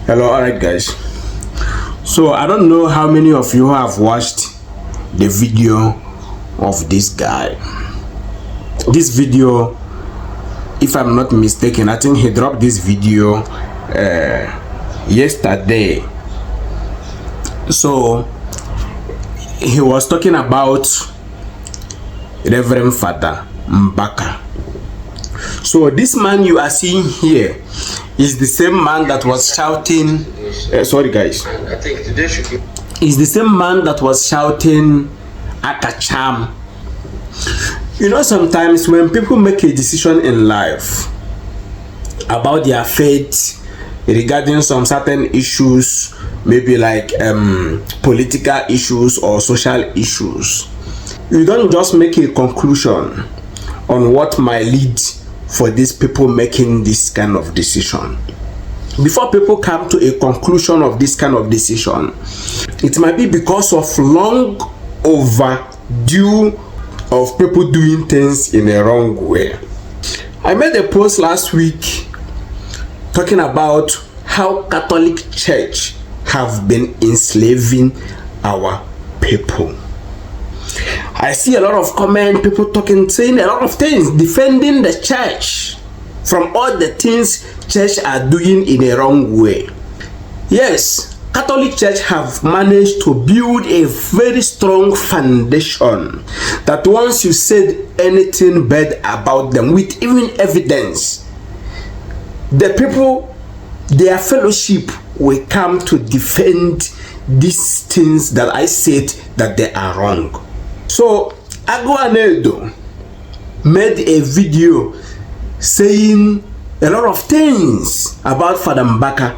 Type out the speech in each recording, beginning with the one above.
Hello, alright guys. So I don't know how many of you have watched the video of this guy. This video, if I'm not mistaken, I think he dropped this video yesterday. So he was talking about Reverend Father Mbaka. So this man you are seeing here is the same man that was shouting sorry guys, I think today should be is the same man that was shouting Akacham. You know, sometimes when people make a decision in life about their faith regarding some certain issues, maybe like political issues or social issues, you don't just make a conclusion on what might lead for these people making this kind of decision. Before people come to a conclusion of this kind of decision, it might be because of long overdue of people doing things in a wrong way. I made a post last week talking about how Catholic Church have been enslaving our people. I see a lot of comment, people talking, saying a lot of things, defending the church from all the things church are doing in a wrong way. Yes, Catholic Church have managed to build a very strong foundation that once you said anything bad about them with even evidence, the people, their fellowship will come to defend these things that I said that they are wrong. So anaedo made a video saying a lot of things about Father Mbaka,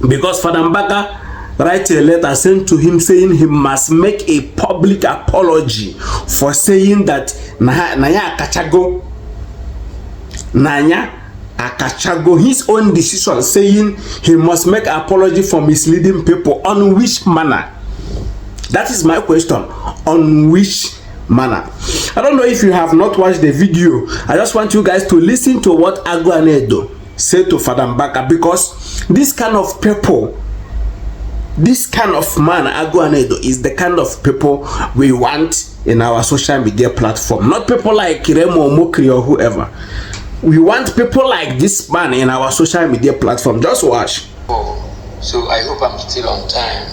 because Father Mbaka write a letter sent to him saying he must make a public apology for saying that Naya Akachago his own decision, saying he must make apology for misleading people. On which manner? That is my question. On which manner? I don't know if you have not watched the video. I just want you guys to listen to what anaedo said to Father Mbaka, because this kind of people, this kind of man, anaedo, is the kind of people we want in our social media platform. Not people like Kiremo or Mokri or whoever. We want people like this man in our social media platform. Just watch. So I hope I'm still on time.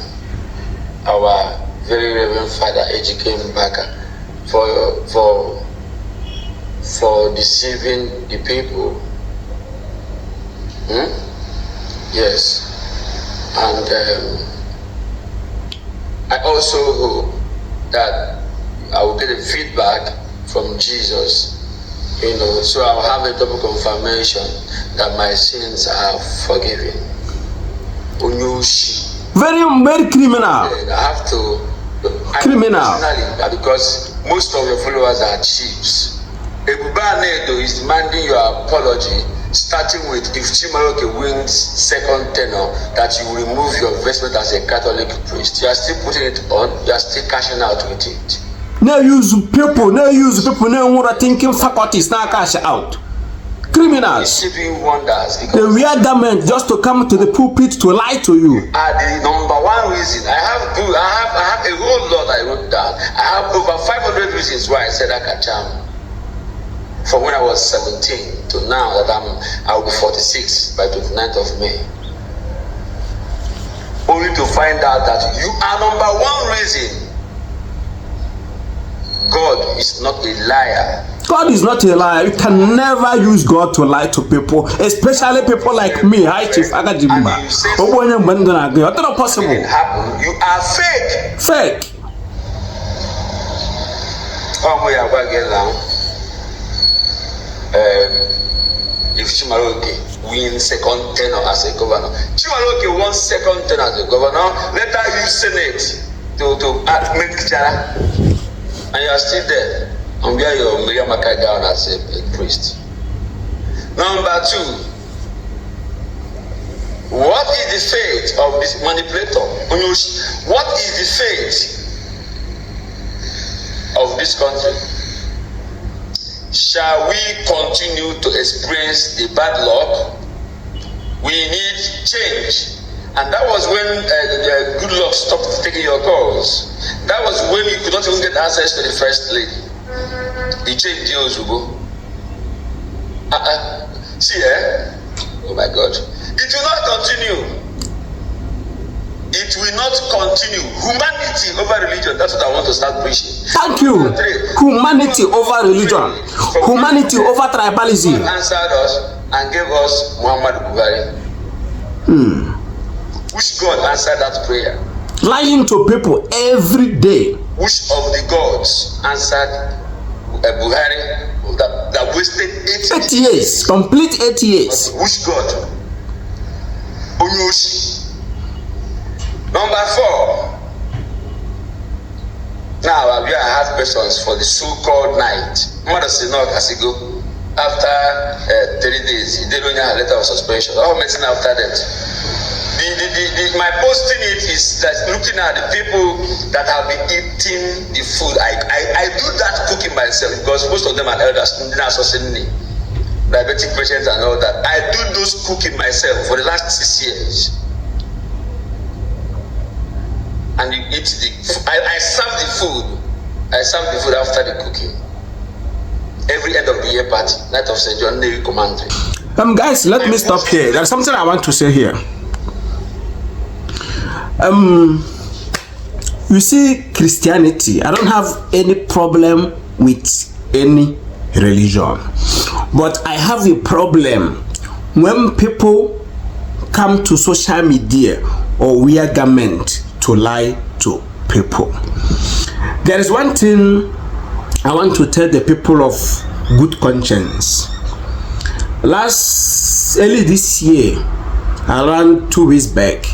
Our very Reverend Father Ejike Mbaka for deceiving the people. Yes, and I also hope that I will get a feedback from Jesus, you know, so I'll have a double confirmation that my sins are forgiven. Very criminal. I have to criminal, because most of your followers are chiefs. Anaedo is demanding your apology, starting with if Chimaroke wins second tenor, that you remove your vestment as a Catholic priest. You are still putting it on, you are still cashing out with it. No use people, no more thinking faculties, now cash out. Criminals. They wear garment just to come to the pulpit to lie to you. The number one reason I have a whole lot I wrote down. I have over 500 reasons why I said Akacham. From when I was 17 to now that I'll be 46 by 29th of May. Only to find out that you are number one reason. God is not a liar. God is not a liar. You can never use God to lie to people, especially people like me. Hi, Chief Akajimba. That's not possible. You are fake. Fake. If Chimaroke wins second tenor as a governor, Chimaroke won second tenor as a governor. Later, use Senate to make Jara. And you are still there, and where your Miriam Makai down as a priest. Number two, what is the fate of this manipulator? What is the fate of this country? Shall we continue to experience the bad luck We need change. And that was when good luck stopped taking your calls. That was when you could not even get access to the first lady. He changed the Ozubo. See, oh my God. It will not continue. It will not continue. Humanity over religion. That's what I want to start preaching. Thank you. Humanity over religion. Humanity over tribalism. God answered us and gave us Muhammad Buhari. Which God answered that prayer? Lying to people every day. Which of the gods answered Buhari that wasted 8 years? Complete 8 years. Which God? Onyoshi. Number 4. Now I have questions for the so-called night. Mother said no, Kasigo. After 3 days, he did only a letter of suspension. All medicine after that. My posting it is that looking at the people that have been eating the food. I do that cooking myself because most of them are elders, diabetic patients and all that. I do those cooking myself for the last 6 years. And you eat the I serve the food. I serve the food after the cooking. Every end of the year party, night of St. John Nnewi commentary. Guys, let me stop here. There's something I want to say here. You see, Christianity, I don't have any problem with any religion, but I have a problem when people come to social media or wear garment to lie to people. There is one thing I want to tell the people of good conscience. Early this year, around 2 weeks back,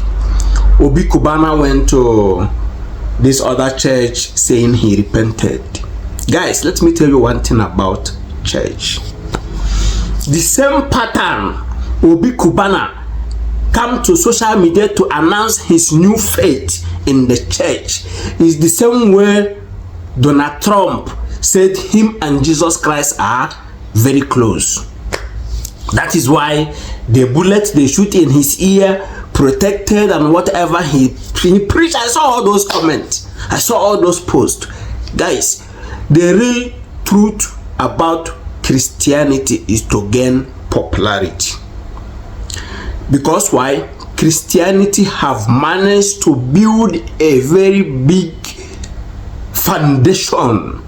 Obi Kubana went to this other church saying he repented. Guys, let me tell you one thing about church. The same pattern Obi Kubana come to social media to announce his new faith in the church is the same way Donald Trump said him and Jesus Christ are very close. That is why the bullet they shoot in his ear, protected and whatever he preached. I saw all those comments. I saw all those posts. Guys, the real truth about Christianity is to gain popularity. Because why? Christianity have managed to build a very big foundation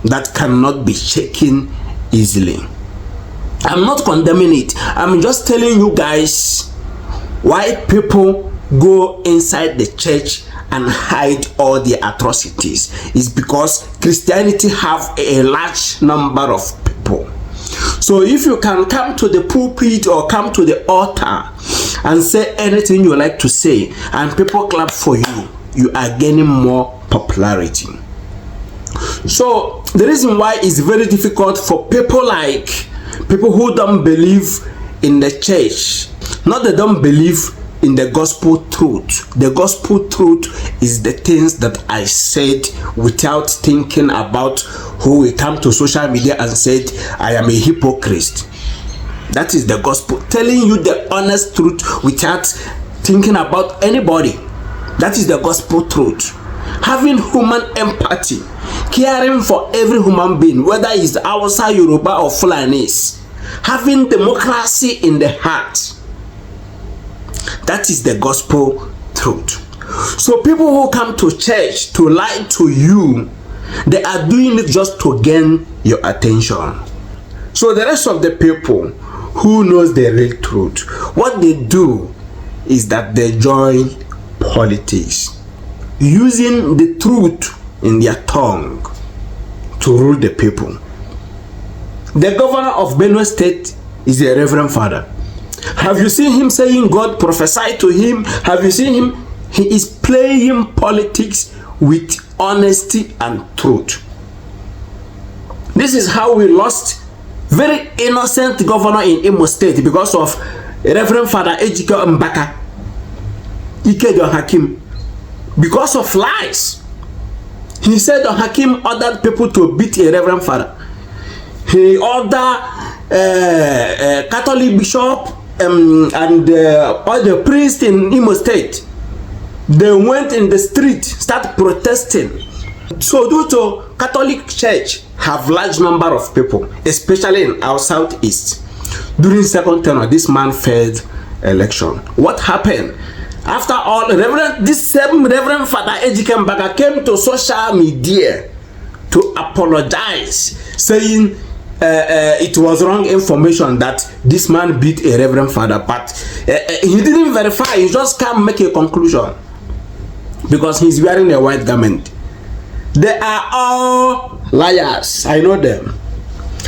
that cannot be shaken easily. I'm not condemning it. I'm just telling you guys why people go inside the church and hide all the atrocities is because Christianity have a large number of people. So if you can come to the pulpit or come to the altar and say anything you like to say and people clap for you, you are gaining more popularity. So the reason why it's very difficult for people who don't believe in the church, not they don't believe in the gospel truth. The gospel truth is the things that I said without thinking about who will come to social media and said I am a hypocrite. That is the gospel, telling you the honest truth without thinking about anybody. That is the gospel truth. Having human empathy, caring for every human being, whether it's Hausa, Yoruba or Fulanis. Having democracy in the heart. That is the gospel truth. So people who come to church to lie to you, they are doing it just to gain your attention. So the rest of the people who knows the real truth, what they do is that they join politics, using the truth in their tongue to rule the people. The governor of Benue State is a reverend father. Have you seen him saying God prophesied to him? Have you seen him? He is playing politics with honesty and truth. This is how we lost very innocent governor in Imo State because of Reverend Father Ejike Mbaka, Ike Don Hakim, because of lies. He said Don Hakim ordered people to beat a Reverend Father. He ordered Catholic bishop all the priests in Imo State, they went in the street, start protesting. So due to Catholic Church have large number of people, especially in our southeast, during second tenure, this man failed election. What happened? After all, this same Reverend Father Ejike Mbaka came to social media to apologize, saying it was wrong information that this man beat a Reverend Father, but he didn't verify. He just can't make a conclusion because he's wearing a white garment. They are all liars. I know them.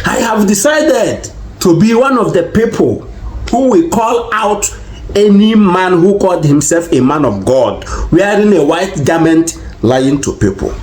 I have decided to be one of the people who will call out any man who called himself a man of God wearing a white garment lying to people.